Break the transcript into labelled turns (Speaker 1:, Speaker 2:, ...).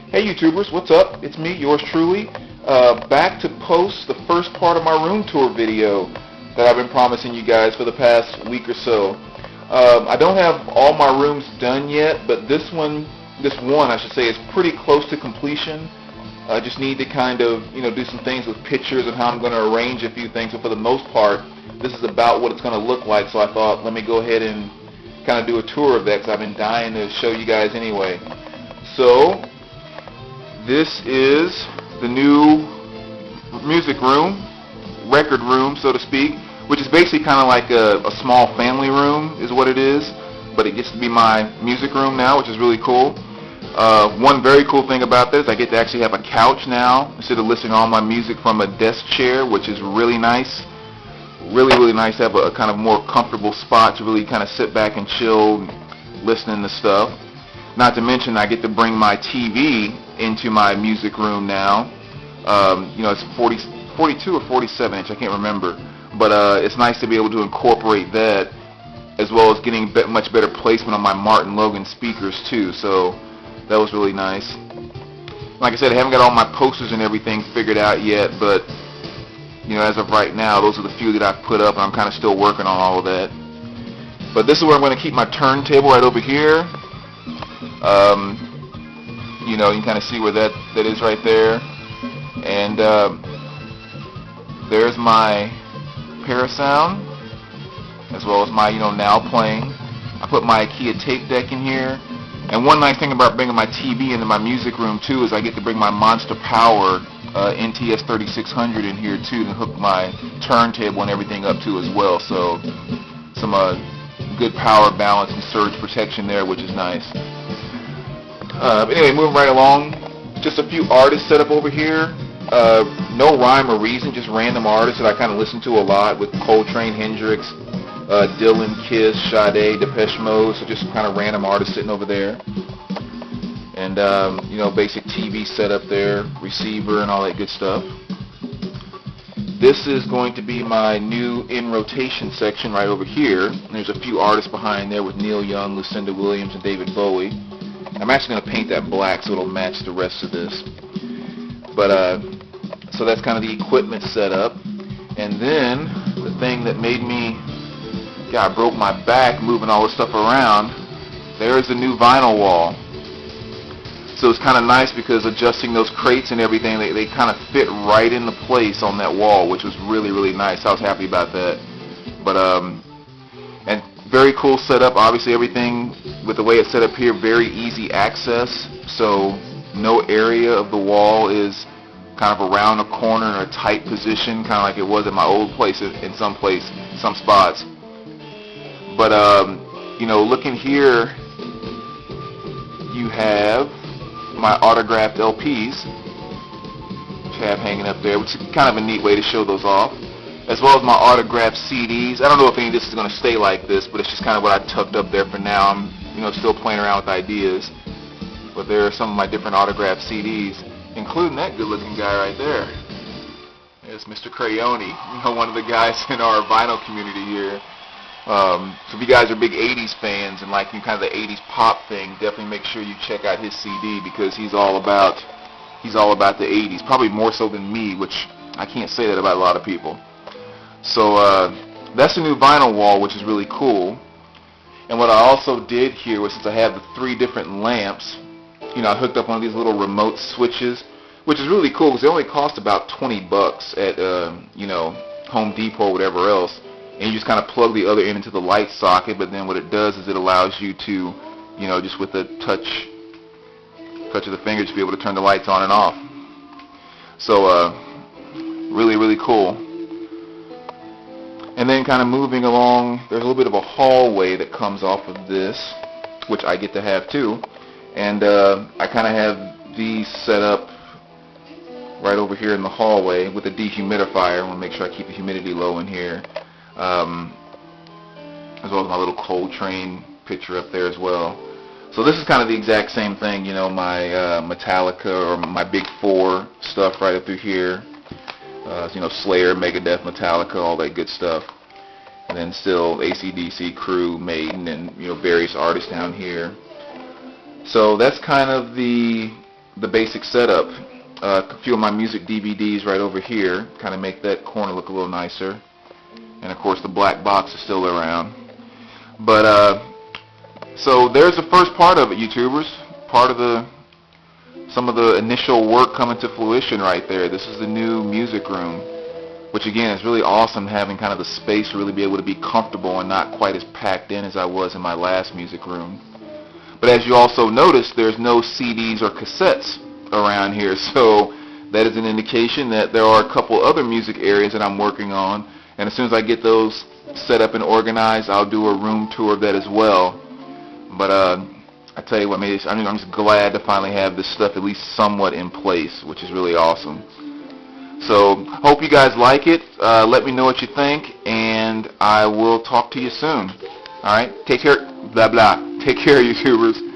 Speaker 1: Hey YouTubers, what's up? It's me, yours truly, back to post the first part of my room tour video that I've been promising you guys for the past week or so. I don't have all my rooms done yet, but this one I should say, is pretty close to completion. I just need to kind of, do some things with pictures and how I'm going to arrange a few things, but for the most part, this is about what it's going to look like, so I thought, let me go ahead and kind of do a tour of that, because I've been dying to show you guys anyway. So, this is the new music room, record room, so to speak, which is basically kind of like a small family room is what it is, but it gets to be my music room now, which is really cool. One very cool thing about this, I get to actually have a couch now instead of listening to all my music from a desk chair, which is really nice. Really nice to have a kind of more comfortable spot to really kind of sit back and chill listening to stuff. Not to mention I get to bring my TV into my music room now. It's 42 or 47 inch, I can't remember. But it's nice to be able to incorporate that, as well as getting much better placement on my Martin Logan speakers too. So that was really nice. Like I said, I haven't got all my posters and everything figured out yet, but as of right now, those are the few that I've put up, and I'm kind of still working on all of that. But this is where I'm going to keep my turntable, right over here. You can kind of see where that is right there. And there's my Parasound, as well as my, Now Playing. I put my IKEA tape deck in here. And one nice thing about bringing my TV into my music room too is I get to bring my Monster Power NTS 3600 in here too, and hook my turntable and everything up to as well. So some good power balance and surge protection there, which is nice. But anyway, moving right along, just a few artists set up over here. No rhyme or reason, just random artists that I kind of listen to a lot, with Coltrane, Hendrix, Dylan, Kiss, Sade, Depeche Mode, so just kind of random artists sitting over there. And, basic TV setup there, receiver and all that good stuff. This is going to be my new in rotation section right over here. And there's a few artists behind there with Neil Young, Lucinda Williams, and David Bowie. I'm actually going to paint that black so it'll match the rest of this. But, so that's kind of the equipment setup. And then, the thing that made me, I broke my back moving all this stuff around, there's the new vinyl wall. So it's kind of nice because adjusting those crates and everything, they kind of fit right into place on that wall, which was really nice. I was happy about that. But, and very cool setup. Obviously everything with the way it's set up here, very easy access. So no area of the wall is kind of around a corner in a tight position, kind of like it was at my old place in some spots. But, looking here, you have my autographed LPs, which I have hanging up there, which is kind of a neat way to show those off, as well as my autographed CDs. I don't know if any of this is going to stay like this, but it's just kind of what I tucked up there for now. I'm, still playing around with ideas. But there are some of my different autographed CDs, including that good-looking guy right there. It's Mr. Crayoni, one of the guys in our vinyl community here. So if you guys are big 80s fans and like kind of the 80s pop thing, definitely make sure you check out his CD, because he's all about the 80s, probably more so than me, which I can't say that about a lot of people. So that's the new vinyl wall, which is really cool. And what I also did here was, since I have the 3 different lamps, I hooked up one of these little remote switches, which is really cool because they only cost about $20 at Home Depot or whatever else. And you just kind of plug the other end into the light socket, but then what it does is it allows you to, just with a touch of the fingers, to be able to turn the lights on and off. So, really cool. And then kind of moving along, there's a little bit of a hallway that comes off of this, which I get to have too. And I kind of have these set up right over here in the hallway with a dehumidifier. I want to make sure I keep the humidity low in here. As well as my little Coltrane picture up there as well. So this is kind of the exact same thing, my Metallica or my Big Four stuff right up through here. Slayer, Megadeth, Metallica, all that good stuff. And then still AC/DC, Crew, Maiden, and various artists down here. So that's kind of the the basic setup. A few of my music DVDs right over here, kind of make that corner look a little nicer. And of course the black box is still around. But so there's the first part of it, YouTubers. Part of some of the initial work coming to fruition right there. This is the new music room, which again is really awesome, having kind of the space to really be able to be comfortable and not quite as packed in as I was in my last music room. But as you also notice, there's no CDs or cassettes around here, so that is an indication that there are a couple other music areas that I'm working on, and as soon as I get those set up and organized, I'll do a room tour of that as well. But I tell you what, man, I'm just glad to finally have this stuff at least somewhat in place, which is really awesome. So hope you guys like it. Let me know what you think, and I will talk to you soon. All right, take care. Blah blah. Take care, YouTubers.